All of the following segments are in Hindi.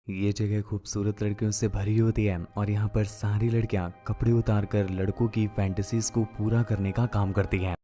ये जगह खूबसूरत लड़कियों से भरी होती है और यहाँ पर सारी लड़कियाँ कपड़े उतार कर लड़कों की फैंटेसीज को पूरा करने का काम करती हैं।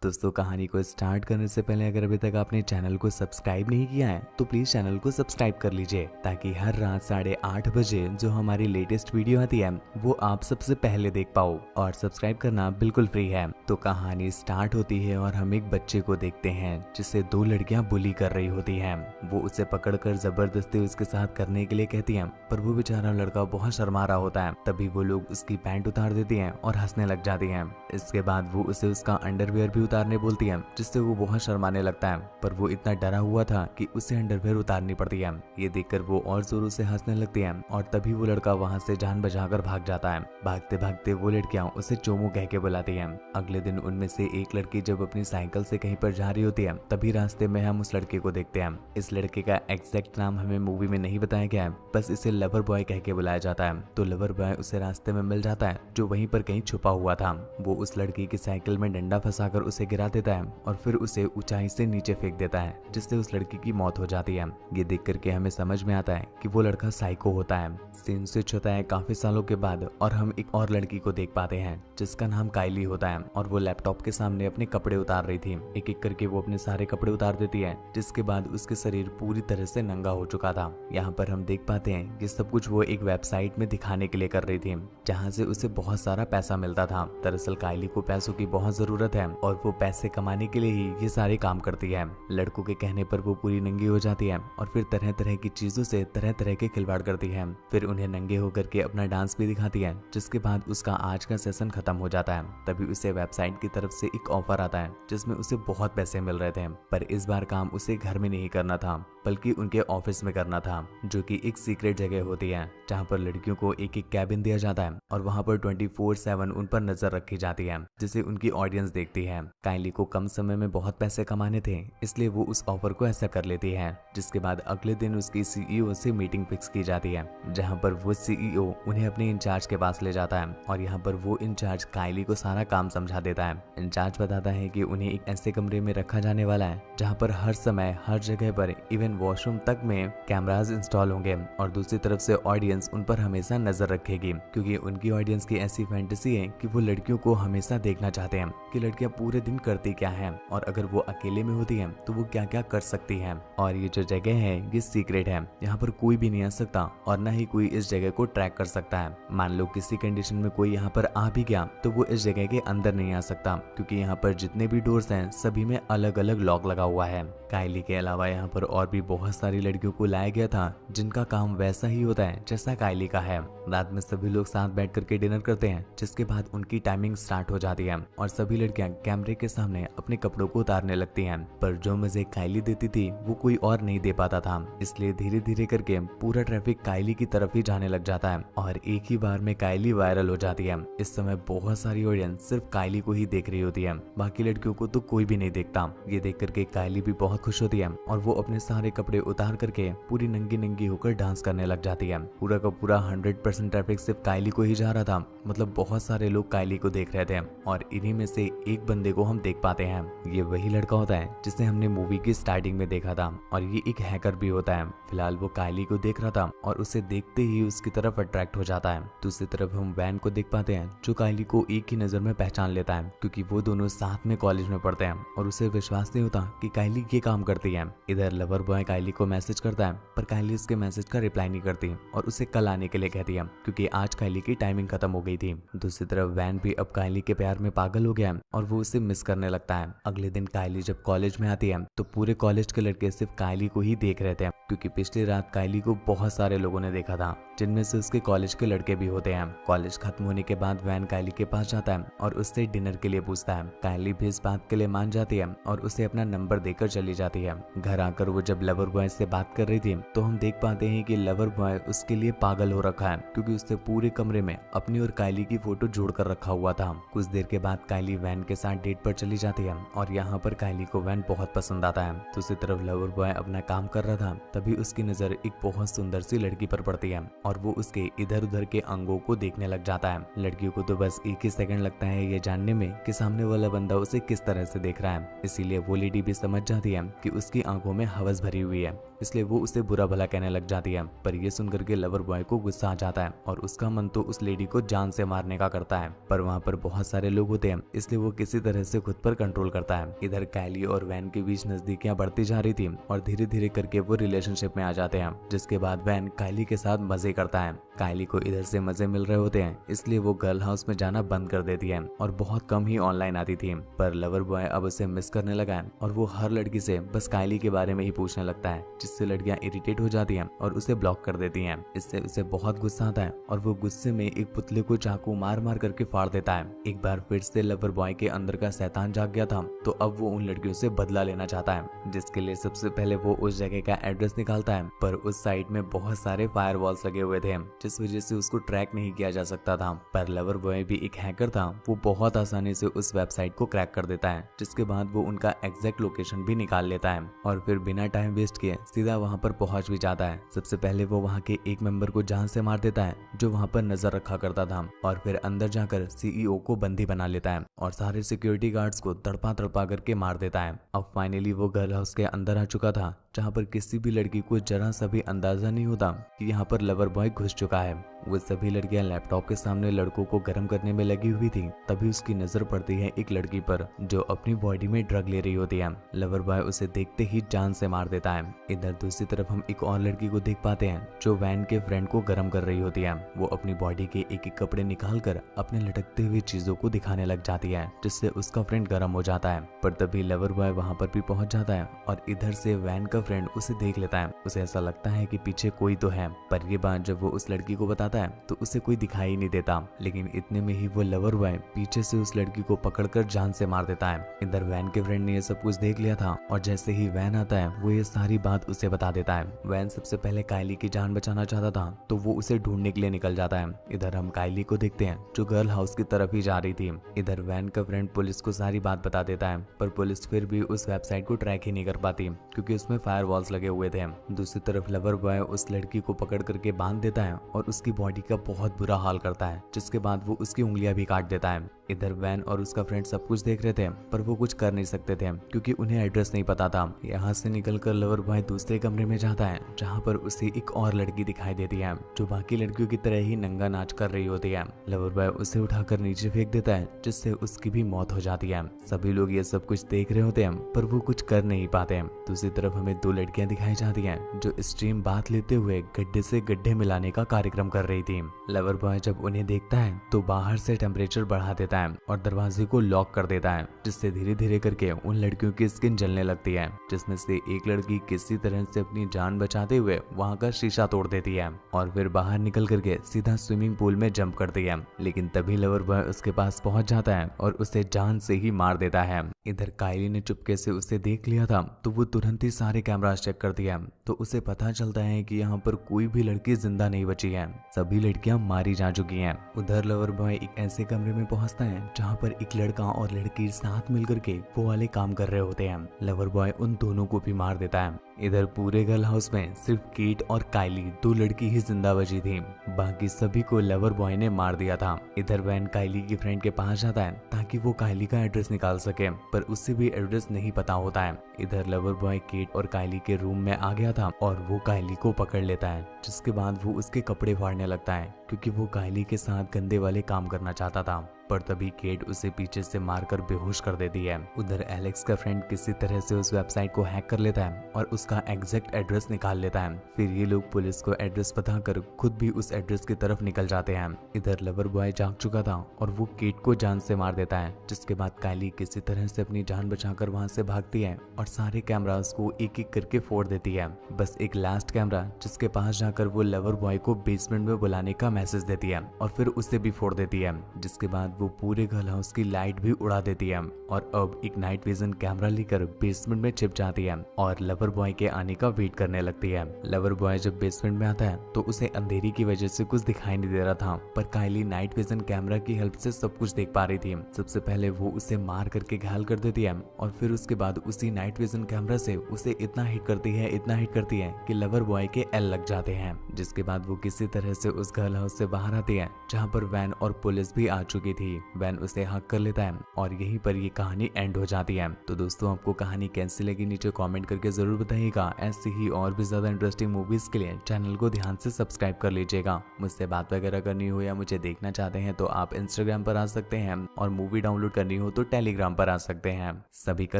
दोस्तों, कहानी को स्टार्ट करने से पहले अगर अभी तक आपने चैनल को सब्सक्राइब नहीं किया है तो प्लीज चैनल को सब्सक्राइब कर लीजिए ताकि हर रात 8:30 बजे जो हमारी लेटेस्ट वीडियो आती है वो आप सबसे पहले देख पाओ। और सब्सक्राइब करना बिल्कुल फ्री है। तो कहानी स्टार्ट होती है और हम एक बच्चे को देखते हैं जिसे दो लड़कियां बुली कर रही होती हैं। वो उसे पकड़कर जबरदस्ती उसके साथ करने के लिए कहती हैं, पर वो बेचारा लड़का बहुत शर्मा रहा होता है। तभी वो लोग उसकी पैंट उतार देती हैं और हंसने लग जाती हैं। इसके बाद वो उसे उसका अंडरवियर भी उतारने बोलती है, जिससे वो बहुत शर्माने लगता है। पर वो इतना डरा हुआ था कि उसे अंडरवियर उतारनी पड़ती है। ये देखकर वो और जोरों से हंसने लगती है और तभी वो लड़का वहाँ से जान बचाकर भाग जाता है। भागते भागते वो लड़कियां उसे चोमू कह के बुलाती हैं। अगले दिन उनमें से एक लड़की जब अपनी साइकिल से कहीं पर जा रही होती है तभी रास्ते में हम उस लड़के को देखते हैं। इस लड़के का एग्जैक्ट नाम हमें मूवी में नहीं बताया गया है, बस इसे लवर बॉय कह के बुलाया जाता है। तो लवर बॉय उसे रास्ते में मिल जाता है जो वहीं पर कहीं छुपा हुआ था। वो उस लड़की की साइकिल में डंडा फंसाकर उसे गिरा देता है और फिर उसे ऊंचाई से नीचे फेंक देता है, जिससे उस लड़की की मौत हो जाती है। ये देख करके हमें समझ में आता है कि वो लड़का साइको होता है। सीन स्विच होता है काफी सालों के बाद और हम एक और लड़की को देख पाते हैं जिसका नाम काइली होता है और वो लैपटॉप के सामने अपने कपड़े उतार रही थी। एक एक करके वो अपने सारे कपड़े उतार देती है, जिसके बाद उसके शरीर पूरी तरह से नंगा हो चुका था। यहाँ पर हम देख पाते हैं कि सब कुछ वो एक वेबसाइट में दिखाने के लिए कर रही थी, जहाँ से उसे बहुत सारा पैसा मिलता था। दरअसल काइली को पैसों की बहुत जरूरत है और वो पैसे कमाने के लिए ही ये सारे काम करती है। लड़कों के कहने पर वो पूरी नंगी हो जाती है और फिर तरह तरह की चीजों से तरह तरह के खिलवाड़ करती है। फिर उन्हें नंगे होकर के अपना डांस भी दिखाती है, जिसके बाद उसका आज का सेशन खत्म हो जाता है। तभी उसे वेबसाइट की तरफ से एक ऑफर आता है जिसमें उसे बहुत पैसे मिल रहे थे, पर इस बार काम उसे घर में नहीं करना था बल्कि उनके ऑफिस में करना था, जो कि एक सीक्रेट जगह होती है जहाँ पर लड़कियों को एक एक कैबिन दिया जाता है और वहाँ पर 24/7 उन पर नजर रखी जाती है, जिसे उनकी ऑडियंस देखती है। काइली को कम समय में बहुत पैसे कमाने थे, इसलिए वो उस ऑफर को ऐसा कर लेती है। जिसके बाद अगले दिन उसकी सीईओ से मीटिंग फिक्स की जाती है, जहाँ पर वो सीईओ उन्हें अपने इंचार्ज के पास ले जाता है और यहाँ पर वो इंचार्ज काइली को सारा काम समझा देता है। इंचार्ज बताता है कि उन्हें एक ऐसे कमरे में रखा जाने वाला है जहाँ पर हर समय हर जगह पर इवन वॉशरूम तक में कैमरास इंस्टॉल होंगे और दूसरी तरफ से ऑडियंस उन पर हमेशा नजर रखेगी, क्योंकि उनकी ऑडियंस की ऐसी फैंटेसी है कि वो लड़कियों को हमेशा देखना चाहते हैं कि लड़कियां पूरे दिन करती क्या है और अगर वो अकेले में होती हैं तो वो क्या क्या कर सकती हैं। और ये जो जगह है ये सीक्रेट है, यहाँ पर कोई भी नहीं आ सकता और न ही कोई इस जगह को ट्रैक कर सकता है। मान लो किसी कंडीशन में कोई यहाँ पर आ भी गया तो वो इस जगह के अंदर नहीं आ सकता, क्योंकि यहाँ पर जितने भी डोर्स हैं सभी में अलग अलग लॉक लगा हुआ है। काइली के अलावा यहाँ पर और भी बहुत सारी लड़कियों को लाया गया था जिनका काम वैसा ही होता है जैसा काइली का है। रात में सभी लोग साथ बैठ करके डिनर करते हैं, जिसके बाद उनकी टाइमिंग स्टार्ट हो जाती है और सभी लड़कियां कैमरे के सामने अपने कपड़ों को उतारने लगती हैं। पर जो मजे काइली देती थी वो कोई और नहीं दे पाता था, इसलिए धीरे धीरे करके पूरा ट्रैफिक काइली की तरफ ही जाने लग जाता है और एक ही बार में काइली वायरल हो जाती है। इस समय बहुत सारी ऑडियंस सिर्फ काइली को ही देख रही होती है, बाकी लड़कियों को तो कोई भी नहीं देखता। ये देख करके काइली भी बहुत खुश होती है और वो अपने सारे कपड़े उतार करके पूरी नंगी नंगी होकर डांस करने लग जाती है। पूरा का पूरा 100% ट्रैफिक सिर्फ काइली को ही जा रहा था, मतलब बहुत सारे लोग काइली को देख रहे थे और इन्हीं में से एक बंदे को हम देख पाते हैं। ये वही लड़का होता है जिसे हमने मूवी की स्टार्टिंग में देखा था और ये एक हैकर भी होता है। फिलहाल वो काइली को देख रहा था और उसे देखते ही उसकी तरफ अट्रैक्ट हो जाता है। दूसरी तरफ हम वैन को देख पाते हैं जो काइली को एक ही नजर में पहचान लेता है, क्योंकि वो दोनों साथ में कॉलेज में पढ़ते हैं और उसे विश्वास नहीं होता कि काइली ये काम करती है। इधर लवर बॉय काइली को मैसेज करता है, पर काइली उसके मैसेज का रिप्लाई नहीं करती और उसे कल आने के लिए कहती है, क्योंकि आज काइली की टाइमिंग खत्म हो गई थी। दूसरी तरफ वैन भी अब काइली के प्यार में पागल हो गया है और वो उसे मिस करने लगता है। अगले दिन काइली जब कॉलेज में आती है तो पूरे कॉलेज के लड़के सिर्फ काइली को ही देख रहे थे, क्योंकि पिछली रात काइली को बहुत सारे लोगों ने देखा था, जिनमें से उसके कॉलेज के लड़के भी होते हैं। कॉलेज खत्म होने के बाद वैन काइली के पास जाता है और उससे डिनर के लिए पूछता है। काइली भी इस बात के लिए मान जाती है और उसे अपना नंबर देकर चली जाती है। घर आकर वो जब लवर बॉय से बात कर रही थी तो हम देख पाते हैं कि लवर बॉय उसके लिए पागल हो रखा है, क्योंकि उससे पूरे कमरे में अपनी और काइली की फोटो जोड़ कर रखा हुआ था। कुछ देर के बाद काइली वैन के साथ डेट पर चली जाती है और यहाँ पर काइली को वैन बहुत पसंद आता है। दूसरी तरफ लवर बॉय अपना काम कर रहा था, तभी उसकी नजर एक बहुत सुंदर सी लड़की पर पड़ती है और वो उसके इधर उधर के अंगों को देखने लग जाता है। लड़कियों को तो बस एक ही सेकंड लगता है ये जानने में कि सामने वाला बंदा उसे किस तरह से देख रहा है, इसीलिए वो लेडी भी समझ जाती है कि उसकी आंखों में हवस भरी हुई है इसलिए वो उसे बुरा भला कहने लग जाती है। पर ये सुनकर के लवर बॉय को गुस्सा आ जाता है और उसका मन तो उस लेडी को जान से मारने का करता है, पर वहाँ पर बहुत सारे लोग होते हैं इसलिए वो किसी तरह से खुद पर कंट्रोल करता है। इधर कायली और वैन के बीच नजदीकियां बढ़ती जा रही थी और धीरे धीरे करके वो रिलेशनशिप में आ जाते हैं, जिसके बाद वैन कायली के साथ मजे करता है। कायली को इधर से मजे मिल रहे होते हैं इसलिए वो गर्ल हाउस में जाना बंद कर देती है और बहुत कम ही ऑनलाइन आती थी। पर लवर बॉय अब उसे मिस करने लगा है और वो हर लड़की से बस कायली के बारे में ही पूछने लगता है, जिससे लड़कियां इरिटेट हो जाती हैं और उसे ब्लॉक कर देती हैं। इससे उसे बहुत गुस्सा आता है और वो गुस्से में एक पुतले को चाकू मार मार करके फाड़ देता है। एक बार फिर से लवर बॉय के अंदर का शैतान जाग गया था, तो अब वो उन लड़कियों से बदला लेना चाहता है, जिसके लिए सबसे पहले वो उस जगह का एड्रेस निकालता है। पर उस साइट में बहुत सारे फायरवॉल्स लगे हुए थे, जिस वजह से उसको ट्रैक नहीं किया जा सकता था। पर लवर बॉय भी एक हैकर था, वो बहुत आसानी से उस वेबसाइट को क्रैक कर देता है, जिसके बाद वो उनका एग्जैक्ट लोकेशन भी निकाल लेता है और फिर बिना टाइम वेस्ट किए सीधा वहां पर पहुंच भी जाता है। सबसे पहले वो वहां के एक मेंबर को जान से मार देता है जो वहां पर नजर रखा करता था, और फिर अंदर जाकर सीईओ को बंदी बना लेता है और सारे सिक्योरिटी गार्ड्स को तड़पा तड़पा करके मार देता है। अब फाइनली वो गर्ल हाउस के अंदर आ चुका था, जहाँ पर किसी भी लड़की को जरा सा भी अंदाजा नहीं होता कि यहाँ पर लवर बॉय घुस चुका है। वो सभी लड़कियां लैपटॉप के सामने लड़कों को गर्म करने में लगी हुई थी, तभी उसकी नजर पड़ती है एक लड़की पर जो अपनी बॉडी में ड्रग ले रही होती है। लवर बॉय उसे देखते ही जान से मार देता है। इधर दूसरी तरफ हम एक और लड़की को देख पाते हैं जो वैन के फ्रेंड को गर्म कर रही होती है। वो अपनी बॉडी के एक एक कपड़े निकाल कर अपने लटकते हुए चीजों को दिखाने लग जाती है, जिससे उसका फ्रेंड गर्म हो जाता है। पर तभी लवर बॉय वहाँ पर भी पहुंच जाता है और इधर से वैन का फ्रेंड उसे देख लेता है। उसे ऐसा लगता है कि पीछे कोई तो है, पर ये बात जब वो उस लड़की को बताता है तो उसे कोई दिखाई नहीं देता। लेकिन इतने में ही वो लवर बॉय पीछे से उस लड़की को पकड़कर जान से मार देता है। इधर वैन के फ्रेंड ने ये सब कुछ देख लिया था और जैसे ही वैन आता है वो ये सारी बात उसे बता देता है। वैन सबसे पहले कायली की जान बचाना चाहता था, तो वो उसे ढूंढने के लिए निकल जाता है। इधर हम कायली को देखते हैं जो गर्ल हाउस की तरफ ही जा रही थी। इधर वैन का फ्रेंड पुलिस को सारी बात बता देता है, पर पुलिस फिर भी उस वेबसाइट को ट्रैक ही नहीं कर पाती क्योंकि उसमें फायरवॉल्स लगे हुए थे। दूसरी तरफ लवर बॉय उस लड़की को पकड़ करके बांध देता है और उसकी बॉडी का बहुत बुरा हाल करता है, जिसके बाद वो उसकी उंगलियां भी काट देता है। इधर वैन और उसका फ्रेंड सब कुछ देख रहे थे, पर वो कुछ कर नहीं सकते थे क्योंकि उन्हें एड्रेस नहीं पता था। यहाँ से निकलकर लवर बॉय दूसरे कमरे में जाता है, जहाँ पर उसे एक और लड़की दिखाई देती है जो बाकी लड़कियों की तरह ही नंगा नाच कर रही होती है। लवर बॉय उसे उठाकर नीचे फेंक देता है, जिससे उसकी भी मौत हो जाती है। सभी लोग ये सब कुछ देख रहे होते हैं, पर वो कुछ कर नहीं पाते। दूसरी तरफ हमें दो लड़कियां दिखाई जाती हैं जो स्ट्रीम बात लेते हुए गड्ढे से गड्ढे मिलाने का कार्यक्रम कर रही थी। लवर बॉय जब उन्हें देखता है तो बाहर से टेम्परेचर बढ़ा देता है और दरवाजे को लॉक कर देता है, जिससे धीरे धीरे करके उन लड़कियों की स्किन जलने लगती है, जिसमें से एक लड़की किसी तरह से अपनी जान बचाते हुए वहां का शीशा तोड़ देती है और फिर बाहर निकल करके सीधा स्विमिंग पूल में जंप करती है। लेकिन तभी लवर बॉय उसके पास पहुंच जाता है और उसे जान से ही मार देता है। इधर कायली ने चुपके से उसे देख लिया था, तो वो तुरंत ही सारे कैमरास चेक करती है, तो उसे पता चलता है कि यहाँ पर कोई भी लड़की जिंदा नहीं बची है, सभी लड़कियां मारी जा चुकी हैं। उधर लवर बॉय एक ऐसे कमरे में पहुंचता है जहाँ पर एक लड़का और लड़की साथ मिलकर के वो वाले काम कर रहे होते हैं। लवर बॉय उन दोनों को भी मार देता है। इधर पूरे गर्ल हाउस में सिर्फ केट और कायली दो लड़की ही जिंदा बची थी, बाकी सभी को लवर बॉय ने मार दिया था। इधर वैन कायली की फ्रेंड के पास जाता है ताकि वो कायली का एड्रेस निकाल सके, पर उससे भी एड्रेस नहीं पता होता है। इधर लवर बॉय केट और कायली के रूम में आ गया था और वो कायली को पकड़ लेता है, जिसके बाद वो उसके कपड़े फाड़ने लगता है क्योंकि वो कायली के साथ गंदे वाले काम करना चाहता था। पर तभी केट उसे पीछे से मारकर बेहोश कर देती है। उधर एलेक्स का फ्रेंड किसी तरह से उस वेबसाइट को हैक कर लेता है और उसका एग्जैक्ट एड्रेस निकाल लेता है। फिर ये लोग पुलिस को एड्रेस बताकर खुद भी उस एड्रेस की तरफ निकल जाते हैं। इधर लवर बॉय जाग चुका था और वो केट को जान से मार देता है, जिसके बाद कायली किसी तरह से अपनी जान बचाकर वहां से भागती है और सारे कैमरास को एक एक करके फोड़ देती है। बस एक लास्ट कैमरा जिसके पास जाकर वो लवर बॉय को बेसमेंट में बुलाने का मैसेज देती है और फिर उसे भी फोड़ देती है, जिसके बाद वो पूरे गर्ल हाउस की लाइट भी उड़ा देती है और अब एक नाइट विजन कैमरा लेकर बेसमेंट में छिप जाती है और लवर बॉय के आने का वेट करने लगती है। लवर बॉय जब बेसमेंट में आता है तो उसे अंधेरी की वजह से कुछ दिखाई नहीं दे रहा था, पर कायली नाइट विजन कैमरा की हेल्प से सब कुछ देख पा रही थी। सबसे पहले वो उसे मार करके घायल कर देती है और फिर उसके बाद उसी नाइट विजन कैमरा से उसे इतना हिट करती है कि लवर बॉय के एल लग जाते हैं, जिसके बाद वो किसी तरह से उस गर्ल हाउस से बाहर आती है जहाँ पर वैन और पुलिस भी आ चुकी थी। ही वैन उसे हक कर लेता है और यहीं पर ये कहानी एंड हो जाती है। तो दोस्तों आपको कहानी कैसी लगी नीचे कमेंट करके जरूर बताइएगा। ऐसी ही और भी ज्यादा इंटरेस्टिंग मूवीज के लिए चैनल को ध्यान से सब्सक्राइब कर लीजिएगा। मुझसे बात वगैरह करनी हो या मुझे देखना चाहते हैं तो आप इंस्टाग्राम पर आ सकते हैं और मूवी डाउनलोड करनी हो तो टेलीग्राम पर आ सकते हैं। सभी का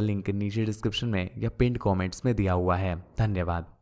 लिंक नीचे डिस्क्रिप्शन में या पिंड कमेंट्स में दिया हुआ है। धन्यवाद।